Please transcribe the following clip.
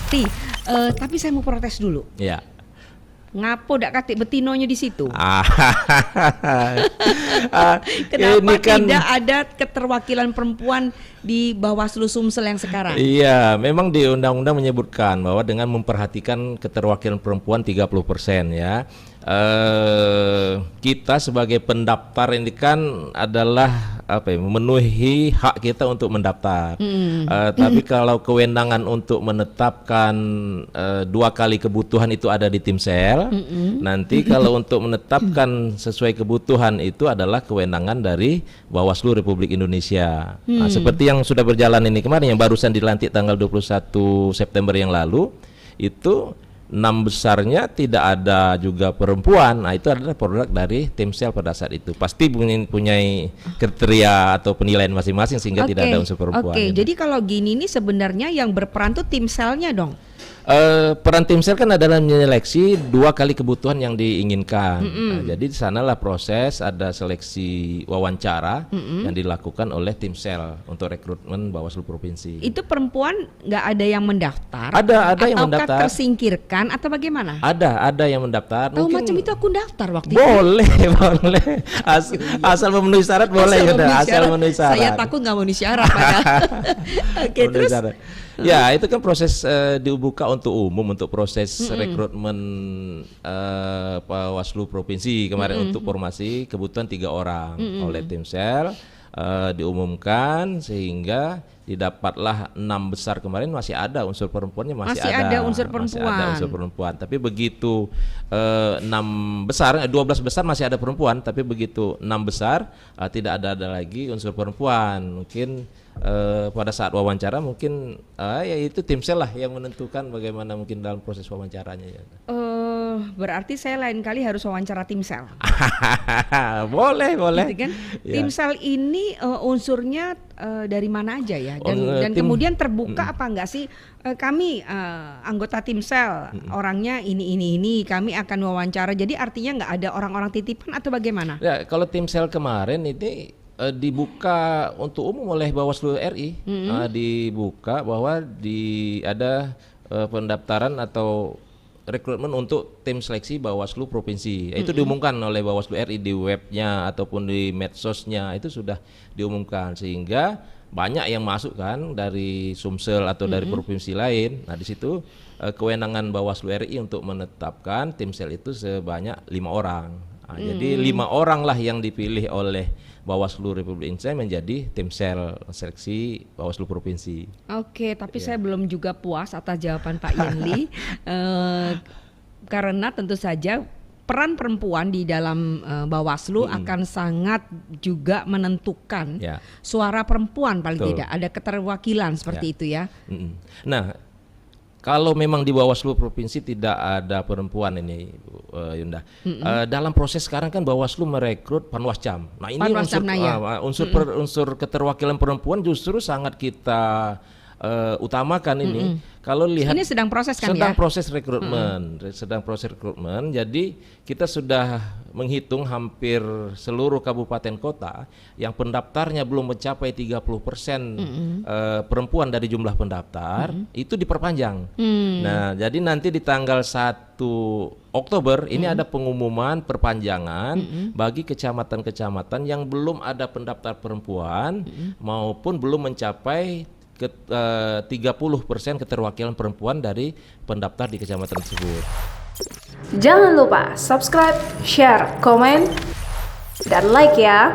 Ti, tapi saya mau protes dulu. Ya. Ngapo dak katik betinonya di situ? Kenapa ini kan, tidak ada keterwakilan perempuan di Bawaslu Sumsel yang sekarang? Iya, memang di undang-undang menyebutkan bahwa dengan memperhatikan keterwakilan perempuan 30% ya. Kita sebagai pendaftar ini kan adalah memenuhi hak kita untuk mendaftar. Tapi kalau kewenangan untuk menetapkan 2 kali kebutuhan itu ada di Timsel. Nanti kalau untuk menetapkan sesuai kebutuhan itu adalah kewenangan dari Bawaslu Republik Indonesia. Nah, seperti yang sudah berjalan ini kemarin yang barusan dilantik tanggal 21 September yang lalu, itu 6 besarnya tidak ada juga perempuan. Nah, itu adalah produk dari Timsel pada saat itu. Pasti punya kriteria atau penilaian masing-masing sehingga tidak ada unsur perempuan. Jadi kalau gini nih sebenarnya yang berperan tuh Timselnya dong. Peran Timsel kan adalah menyeleksi 2 kali kebutuhan yang diinginkan. Nah, jadi di sanalah proses ada seleksi wawancara yang dilakukan oleh Timsel untuk rekrutmen Bawaslu Provinsi. Itu perempuan nggak ada yang mendaftar? Ada yang mendaftar. Tersingkirkan atau bagaimana? Ada yang mendaftar. Tahu Mungkin macam itu aku daftar waktu boleh, itu. Boleh. Asal memenuhi syarat boleh asal memenuhi syarat. Saya takut nggak memenuhi syarat. Oke, terus. Ya, itu kan proses dibuka untuk umum untuk proses rekrutmen Bawaslu Provinsi kemarin untuk formasi kebutuhan 3 orang oleh Timsel, diumumkan sehingga didapatlah 6 besar kemarin masih ada unsur perempuannya masih ada unsur perempuan. Tapi begitu 6 besar, 12 besar masih ada perempuan, tapi begitu 6 besar tidak ada lagi unsur perempuan. Mungkin pada saat wawancara mungkin ya itu Timsel lah yang menentukan bagaimana mungkin dalam proses wawancaranya ya. Berarti saya lain kali harus wawancara Timsel. boleh gitu kan? Ya. Timsel ini unsurnya dari mana aja ya? Dan kemudian terbuka apa enggak sih? Kami anggota Timsel, orangnya ini kami akan wawancara. Jadi artinya nggak ada orang-orang titipan atau bagaimana? Ya, kalau Timsel kemarin ini dibuka untuk umum oleh Bawaslu RI, dibuka bahwa ada pendaftaran atau rekrutmen untuk tim seleksi Bawaslu Provinsi. Itu diumumkan oleh Bawaslu RI di webnya ataupun di medsosnya, itu sudah diumumkan sehingga banyak yang masuk kan dari Sumsel atau dari provinsi lain. Nah, di situ kewenangan Bawaslu RI untuk menetapkan Timsel itu sebanyak 5 orang. Nah, jadi 5 orang lah yang dipilih oleh Bawaslu Republik Indonesia menjadi Timsel seleksi Bawaslu Provinsi. Oke, tapi saya belum juga puas atas jawaban Pak Yenli karena tentu saja peran perempuan di dalam Bawaslu akan sangat juga menentukan suara perempuan paling tidak ada keterwakilan seperti itu ya. Nah, kalau memang di Bawaslu Provinsi tidak ada perempuan ini, Yunda. Dalam proses sekarang kan Bawaslu merekrut Panwascam. Nah, ini unsur keterwakilan perempuan justru sangat kita utamakan ini. Kalau lihat ini sedang proses kan sedang proses rekrutmen. Jadi kita sudah menghitung hampir seluruh kabupaten kota yang pendaftarnya belum mencapai 30% perempuan dari jumlah pendaftar, itu diperpanjang. Nah, jadi nanti di tanggal 1 Oktober ini ada pengumuman perpanjangan bagi kecamatan-kecamatan yang belum ada pendaftar perempuan maupun belum mencapai 30% keterwakilan perempuan dari pendaftar di kecamatan tersebut. Jangan lupa subscribe, share, komen, dan like ya.